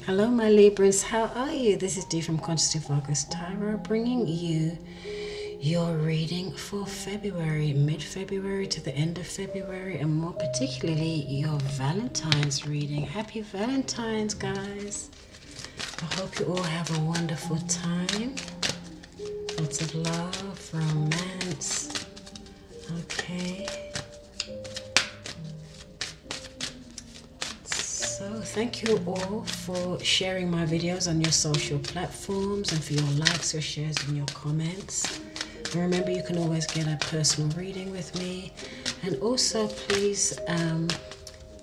Hello my Librans, how are you? This is Dee from Consciously Focused Tarot, bringing you your reading for February, mid-February to the end of February, and more particularly your Valentine's reading. Happy Valentine's, guys. I hope you all have a wonderful time. Lots of love, romance. Okay. So thank you all for sharing my videos on your social platforms and for your likes, your shares, and your comments. And remember, you can always get a personal reading with me. And also, please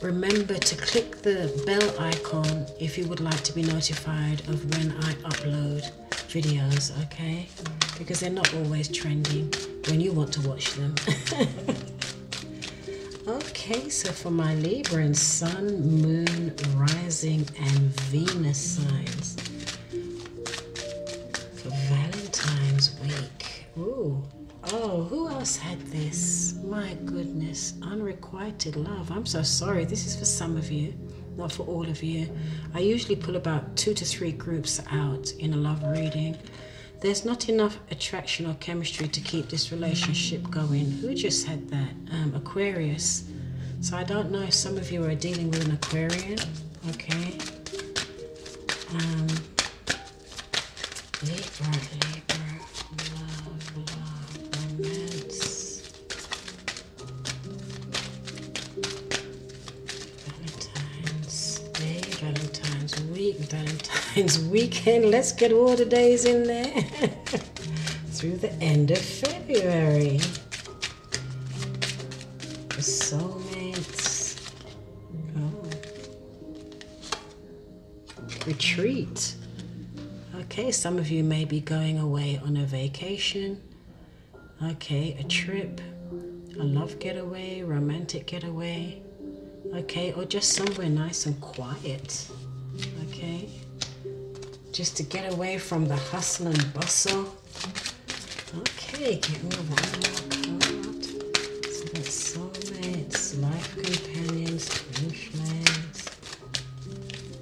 remember to click the bell icon if you would like to be notified of when I upload videos, okay? Because they're not always trending when you want to watch them. Okay, so for my Libra and Sun, Moon, Rising, and Venus signs for Valentine's week. Ooh, oh, who else had this? My goodness, Unrequited Love. I'm so sorry. This is for some of you, not for all of you. I usually pull about 2 to 3 groups out in a love reading. There's not enough attraction or chemistry to keep this relationship going. Who just had that? Aquarius. So I don't know if some of you are dealing with an Aquarian. Okay. Libra, love, romance. Valentine's Day, Valentine's Week, Valentine's Weekend. Let's get all the days in there. Through the end of February. The soulmates. Oh. Retreat. Okay, some of you may be going away on a vacation. Okay, a trip, a love getaway, romantic getaway. Okay, or just somewhere nice and quiet. Okay, just to get away from the hustle and bustle. Okay, give me one more card. So that's soulmates, life companions, twin flames,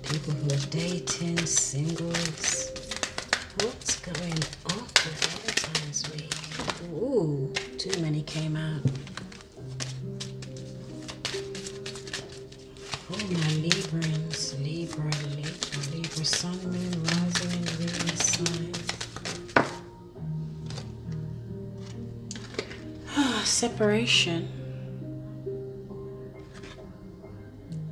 people who are dating, singles. What's going on for Valentine's week? Ooh, too many came out. Oh, my Librans, Libra, Sun, Moon, Rising, and Venus signs. Separation.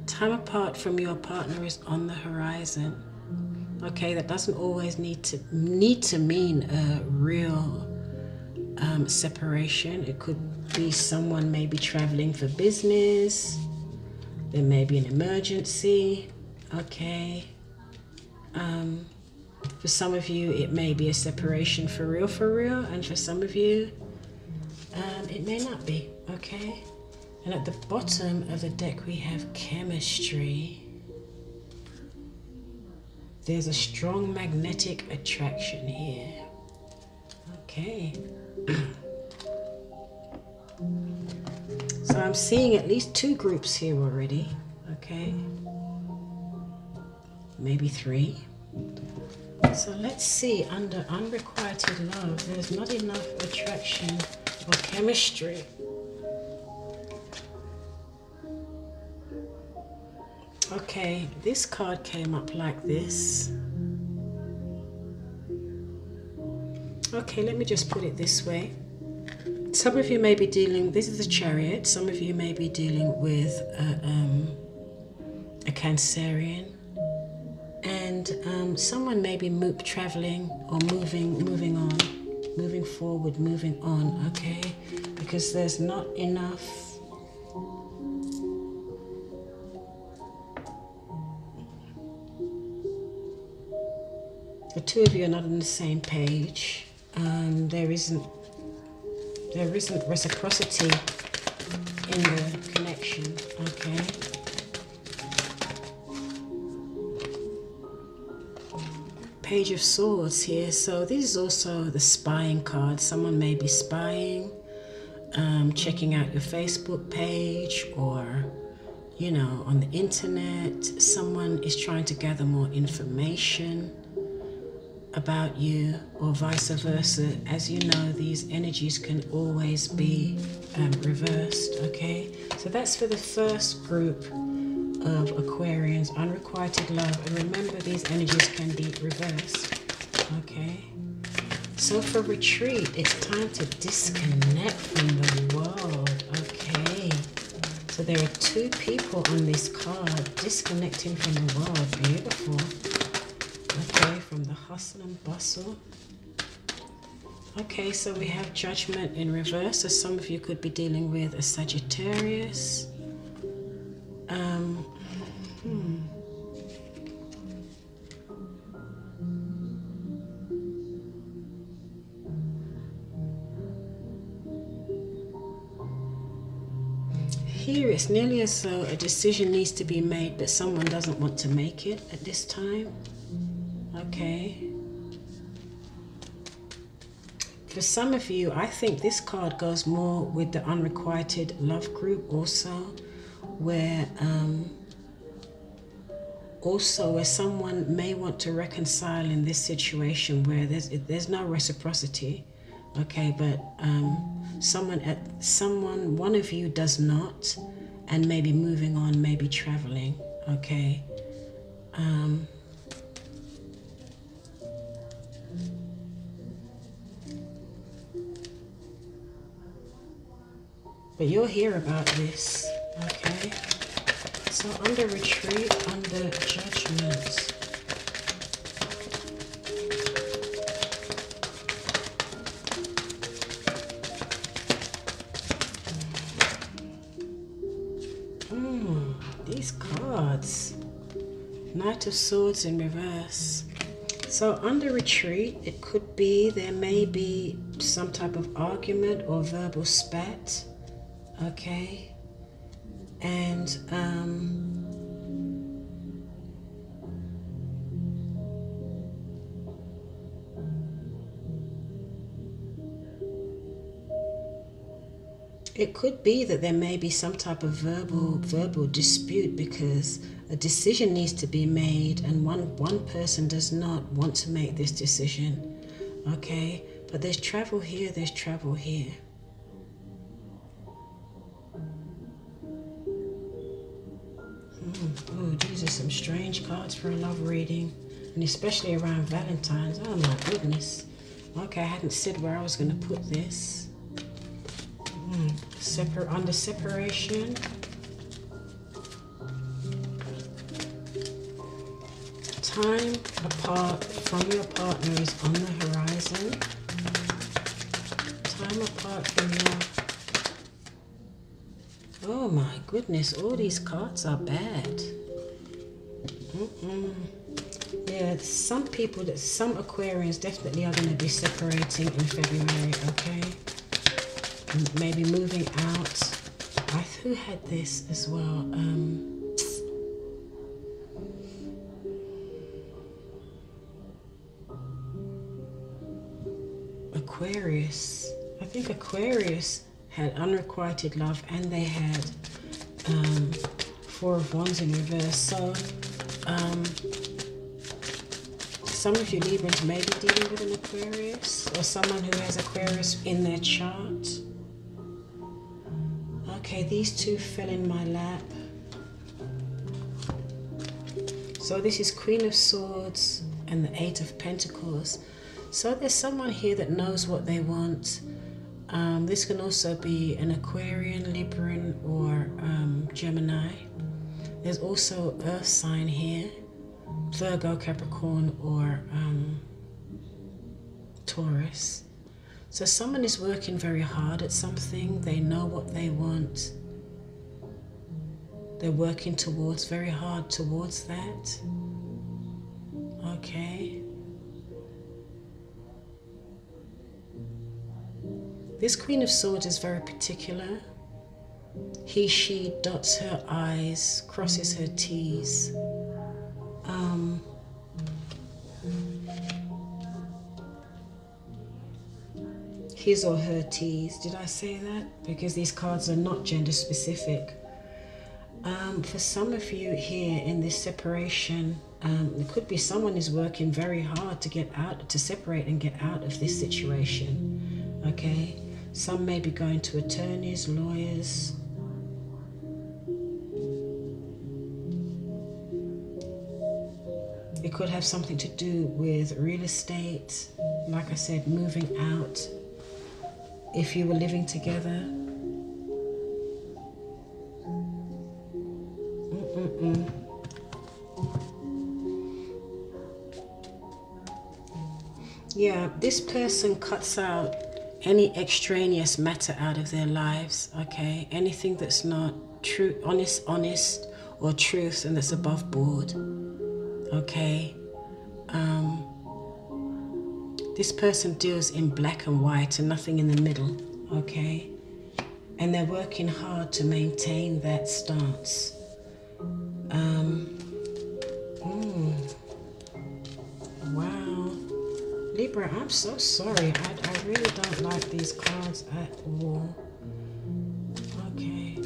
Time apart from your partner is on the horizon. Okay, that doesn't always need to mean a real separation. It could be someone maybe traveling for business. There may be an emergency. Okay. For some of you, it may be a separation for real, and for some of you, it may not be. Okay. And at the bottom of the deck, we have chemistry. There's a strong magnetic attraction here. Okay. So I'm seeing at least 2 groups here already. Okay. Maybe 3. So let's see, under unrequited love, there's not enough attraction or chemistry. Okay, this card came up like this. Okay, let me just put it this way. Some of you may be dealing, this is a Chariot, some of you may be dealing with a Cancerian. And someone may be traveling or moving forward, moving on, okay? Because there's not enough the 2 of you are not on the same page. There isn't reciprocity in the connection, okay? Page of Swords here. So this is also the spying card. Someone may be spying, checking out your Facebook page, or you know, on the internet. Someone is trying to gather more information about you, or vice versa. As you know, these energies can always be reversed, okay? So that's for the first group of Aquarians, unrequited love. And remember, these energies can be reversed, okay? So for retreat, it's time to disconnect from the world, okay? So there are two people on this card disconnecting from the world. Beautiful. Okay, from the hustle and bustle. Okay, so we have Judgment in reverse. So some of you could be dealing with a Sagittarius. Here it's nearly as though a decision needs to be made, but someone doesn't want to make it at this time. Okay. For some of you, I think this card goes more with the unrequited love group also, where someone may want to reconcile in this situation where there's no reciprocity, okay, but one of you does not, and maybe moving on, maybe traveling, okay. But you'll hear about this, okay? So under retreat, under judgment. These cards. Knight of Swords in reverse. So under retreat, it could be, there may be some type of argument or verbal spat. Okay, and it could be that there may be some type of verbal dispute, because a decision needs to be made and one person does not want to make this decision. Okay, but there's travel here, there's travel here. Oh, these are some strange cards for a love reading, and especially around Valentine's. Oh my goodness. Okay, I hadn't said where I was going to put this. Under separation. Time apart from your partner is on the horizon. Time apart from your... Oh my goodness, all these cards are bad. Yeah, some Aquarians definitely are going to be separating in February, okay? And maybe moving out. Who had this as well? Aquarius. I think Aquarius had unrequited love, and they had Four of Wands in reverse. So some of you Librans may be dealing with an Aquarius, or someone who has Aquarius in their chart. Okay, these two fell in my lap. So this is Queen of Swords and the Eight of Pentacles. So there's someone here that knows what they want. This can also be an Aquarian, Libran, or Gemini. There's also Earth sign here, Virgo, Capricorn, or Taurus. So someone is working very hard at something. They know what they want. They're working very hard towards that. Okay. This Queen of Swords is very particular. He, she dots her I's, crosses her T's. His or her T's. Did I say that? Because these cards are not gender specific. For some of you here in this separation, it could be someone is working very hard to get out, to separate and get out of this situation. Okay, some may be going to attorneys, lawyers. It could have something to do with real estate, like I said, moving out. If you were living together. Yeah, this person cuts out any extraneous matter out of their lives, okay? Anything that's not true, honest, or truth, and that's above board, okay? This person deals in black and white and nothing in the middle, okay? And they're working hard to maintain that stance. Wow. Libra, I'm so sorry. I really don't like these cards at all. Okay.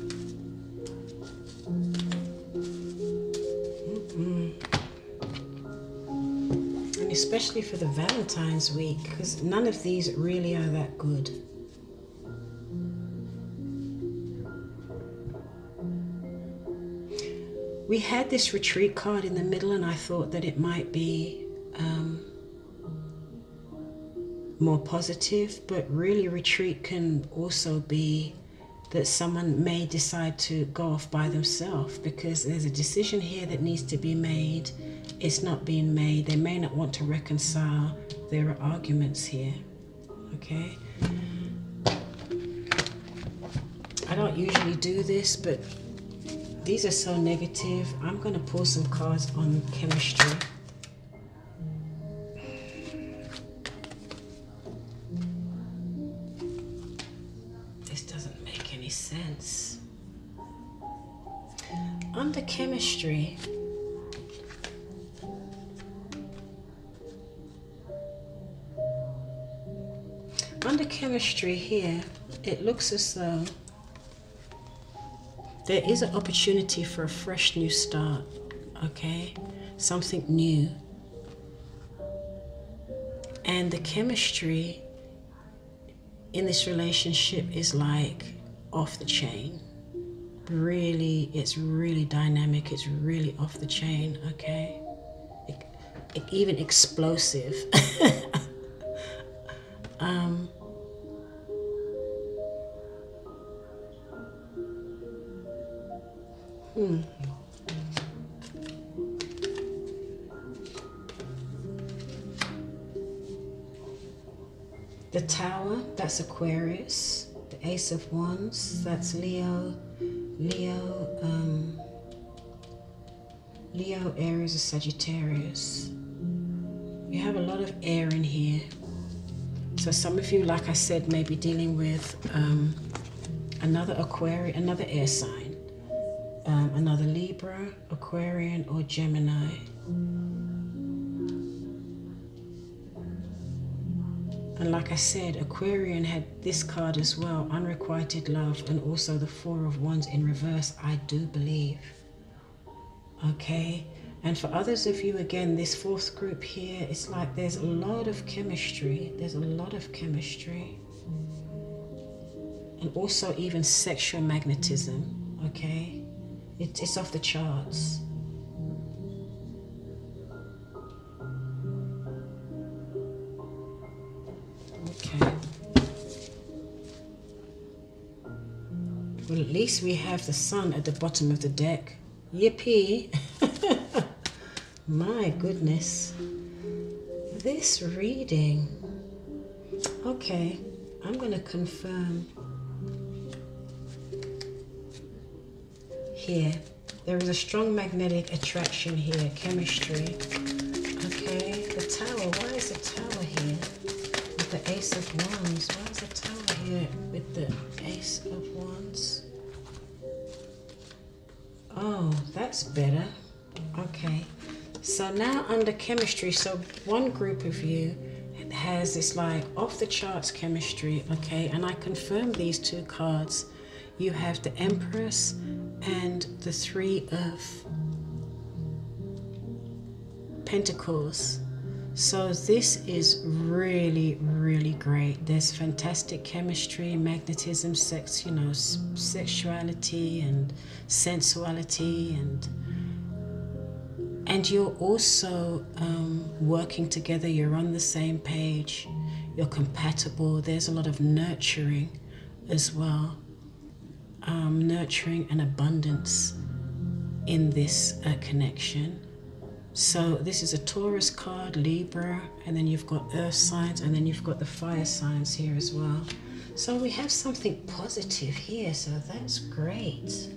And especially for the Valentine's week, because none of these really are that good. We had this retreat card in the middle, and I thought that it might be more positive, but really retreat can also be that someone may decide to go off by themselves because there's a decision here that needs to be made. It's not being made. They may not want to reconcile. There are arguments here, okay? I don't usually do this, but these are so negative. I'm going to pull some cards on chemistry. This doesn't make any sense. Under chemistry, here, it looks as though there is an opportunity for a fresh new start, okay? Something new. And the chemistry in this relationship is like off the chain. Really, it's really dynamic. It's really off the chain, okay? Even explosive. The Tower, that's Aquarius. The Ace of Wands, that's Leo, Aries, or Sagittarius. You have a lot of air in here. So some of you, like I said, may be dealing with another Aquarius, another air sign, another Libra, Aquarian, or Gemini. And like I said, Aquarian had this card as well, Unrequited Love, and also the Four of Wands in reverse, I do believe. Okay, and for others of you, again, this fourth group here, it's like there's a lot of chemistry. There's a lot of chemistry. And also even sexual magnetism, okay? It's off the charts. Okay. Well, at least we have the Sun at the bottom of the deck. Yippee! My goodness. This reading. Okay, I'm going to confirm here. There is a strong magnetic attraction here, chemistry. Okay, the Tower. Why is the Tower here with the Ace of Wands? Why is the Tower here with the Ace of Wands? Oh, that's better. Okay, so now under chemistry, so one group of you has this like off the charts chemistry, okay, and I confirm these two cards. You have the Empress and the Three of Pentacles. So this is really, really great. There's fantastic chemistry, magnetism, sex, you know, sexuality and sensuality, and you're also working together. You're on the same page. You're compatible. There's a lot of nurturing as well. Nurturing and abundance in this connection. So this is a Taurus card, Libra, and then you've got earth signs, and then you've got the fire signs here as well. So we have something positive here, so that's great.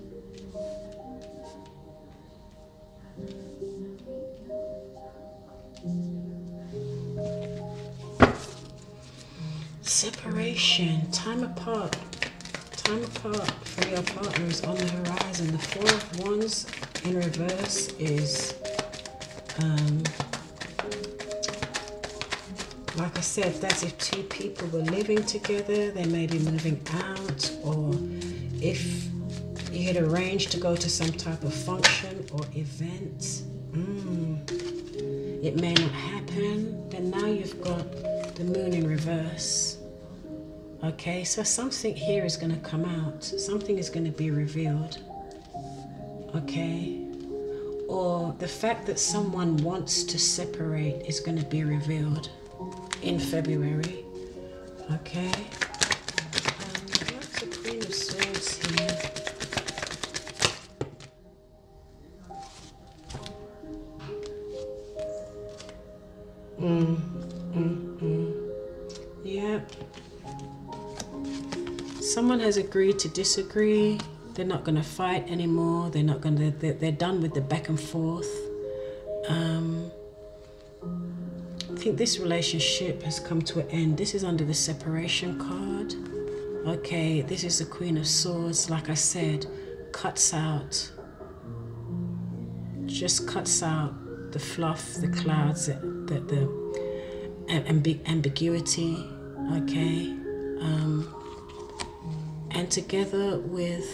Separation, time apart from your partner is on the horizon. The Four of Wands in reverse is, like I said, that's if two people were living together. They may be moving out, or if you had arranged to go to some type of function or event, it may not happen. Then now you've got the Moon in reverse. Okay, so something here is going to come out. Something is going to be revealed. Okay, or the fact that someone wants to separate is going to be revealed in February. Okay, what's the Queen of Swords here? Yeah. Someone has agreed to disagree. They're not going to fight anymore. They're not going to. They're done with the back and forth. I think this relationship has come to an end. This is under the separation card. Okay, this is the Queen of Swords. Like I said, cuts out. Just cuts out the fluff, the clouds, the ambiguity. Okay. And together with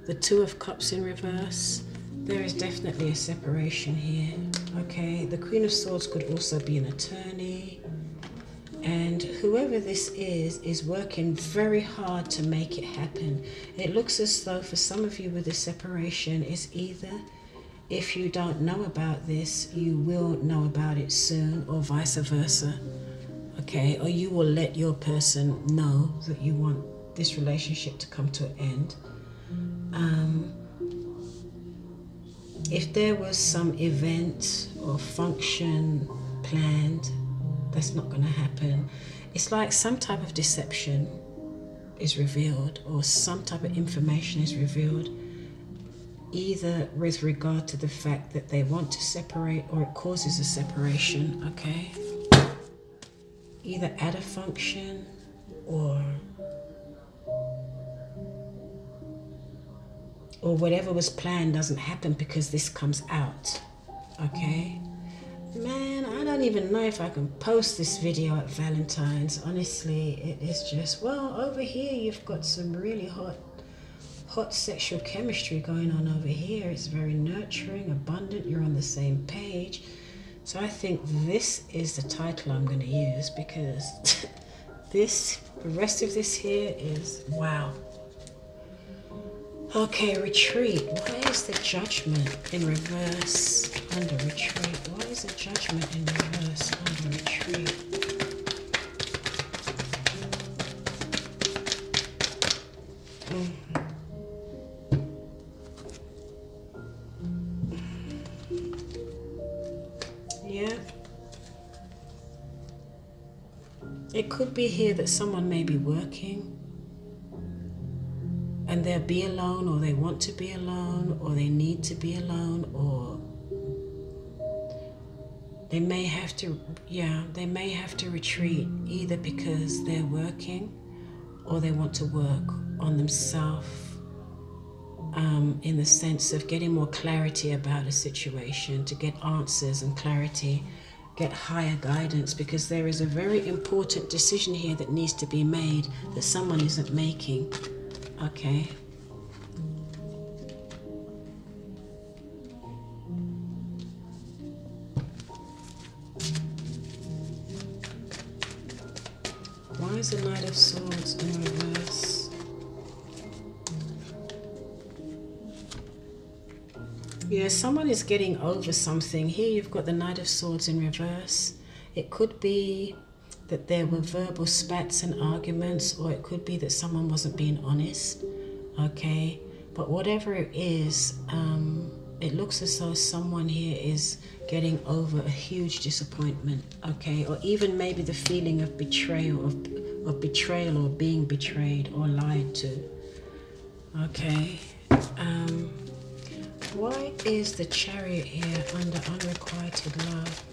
the Two of Cups in reverse, there is definitely a separation here. Okay, the Queen of Swords could also be an attorney, and whoever this is working very hard to make it happen. It looks as though for some of you with this separation, is either, if you don't know about this, you will know about it soon, or vice versa. Okay, or you will let your person know that you want this relationship to come to an end. If there was some event or function planned, that's not going to happen. It's like some type of deception is revealed, or some type of information is revealed, either with regard to the fact that they want to separate, or it causes a separation. Okay, either at a function, or whatever was planned doesn't happen because this comes out. Okay, man, I don't even know if I can post this video at Valentine's. Honestly, it is just, well, over here you've got some really hot sexual chemistry going on over here. It's very nurturing, abundant, you're on the same page. So I think this is the title I'm going to use, because the rest of this here is wow. Okay, retreat. Why is the Judgment in reverse under retreat? Why is the Judgment in reverse under retreat? Yeah. It could be here that someone may be working and they'll be alone, or they want to be alone, or they need to be alone, or they may have to, they may have to retreat, either because they're working or they want to work on themselves, in the sense of getting more clarity about a situation, to get answers and clarity, get higher guidance, because there is a very important decision here that needs to be made that someone isn't making. Okay. is the Knight of Swords in reverse? Yeah, someone is getting over something. Here you've got the Knight of Swords in reverse. It could be that there were verbal spats and arguments, or it could be that someone wasn't being honest, okay? But whatever it is, it looks as though someone here is getting over a huge disappointment, okay? Or even maybe the feeling of betrayal, of betrayal, or being betrayed or lied to, okay? Why is the Chariot here under unrequited love?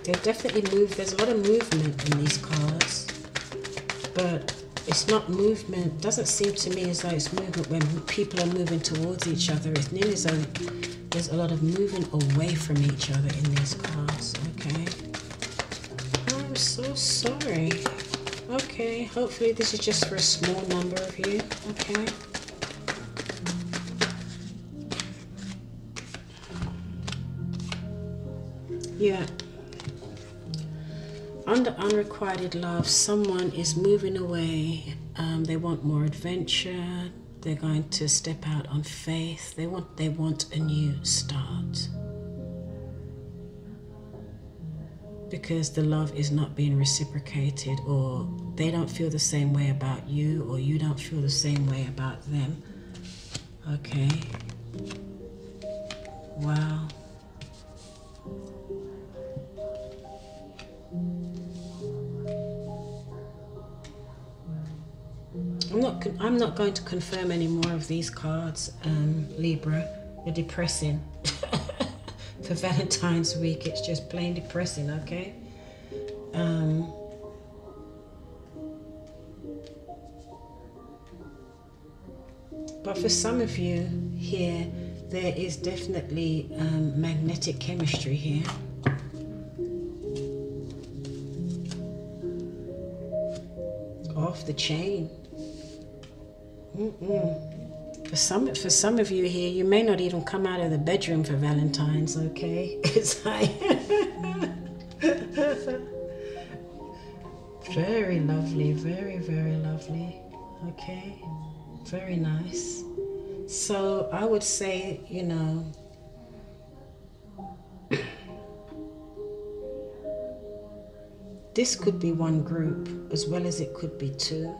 There's a lot of movement in these cards, but it's not movement, doesn't seem to me as though it's movement when people are moving towards each other. It's nearly as though there's a lot of movement away from each other in these cards, okay? I'm so sorry. Okay, hopefully this is just for a small number of you, okay? Yeah. Under unrequited love, someone is moving away. They want more adventure. They're going to step out on faith. They want a new start. Because the love is not being reciprocated, or they don't feel the same way about you, or you don't feel the same way about them. Okay. Wow. I'm not going to confirm any more of these cards, Libra. They're depressing. For Valentine's week, it's just plain depressing, okay? But for some of you here, there is definitely magnetic chemistry here. Off the chain. For some of you here, you may not even come out of the bedroom for Valentine's, okay? It's like very lovely, very, very lovely, okay? Very nice. So I would say, you know, this could be one group as well as it could be two.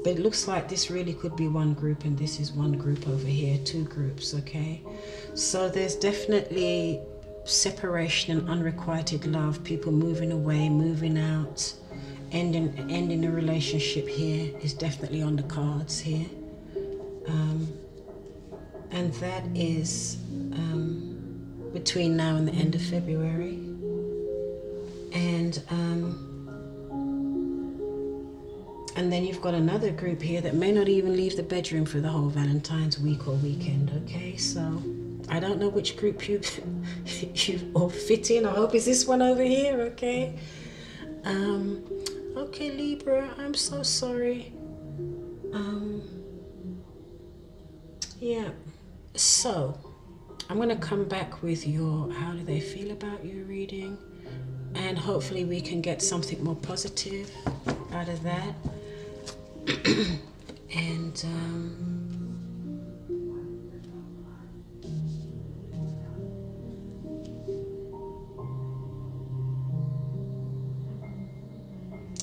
But it looks like this really could be one group, and this is one group over here, two groups, okay? So there's definitely separation and unrequited love, people moving away, moving out, ending a relationship here is definitely on the cards here. And that is between now and the end of February. And then you've got another group here that may not even leave the bedroom for the whole Valentine's week or weekend, okay? So I don't know which group you all fit in. I hope it's this one over here, okay? Okay, Libra, I'm so sorry. Yeah, so I'm going to come back with your how do they feel about your reading, and hopefully we can get something more positive out of that. And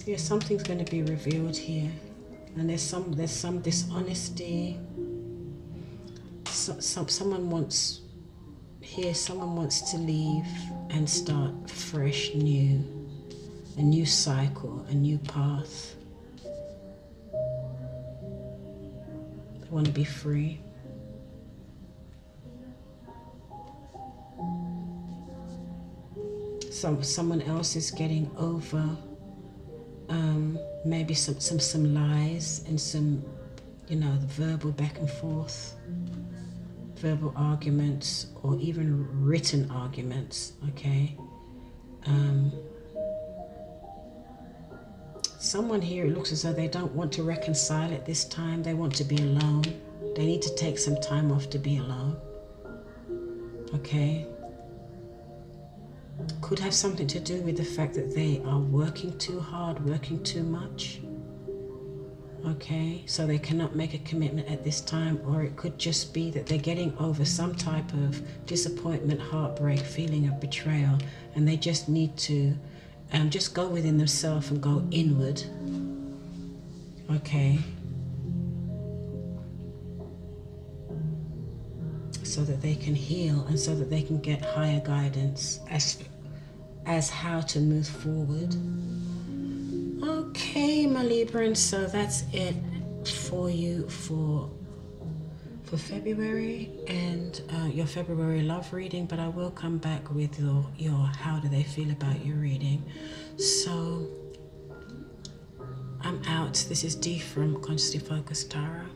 yeah, something's going to be revealed here, and there's some dishonesty. Someone wants to leave and start fresh, a new cycle, a new path. They want to be free. Someone else is getting over maybe some lies and some, you know, the verbal back and forth, verbal arguments, or even written arguments, okay? Someone here, it looks as though they don't want to reconcile at this time. They want to be alone. They need to take some time off to be alone, okay? Could have something to do with the fact that they are working too hard, working too much. Okay, so they cannot make a commitment at this time, or it could just be that they're getting over some type of disappointment, heartbreak, feeling of betrayal, and they just need to just go within themselves and go inward. Okay. So that they can heal and so that they can get higher guidance as how to move forward. Okay, my Librans, so that's it for you for February and your February love reading, but I will come back with your how do they feel about your reading. So I'm out. This is Dee from Consciously Focused Tarot.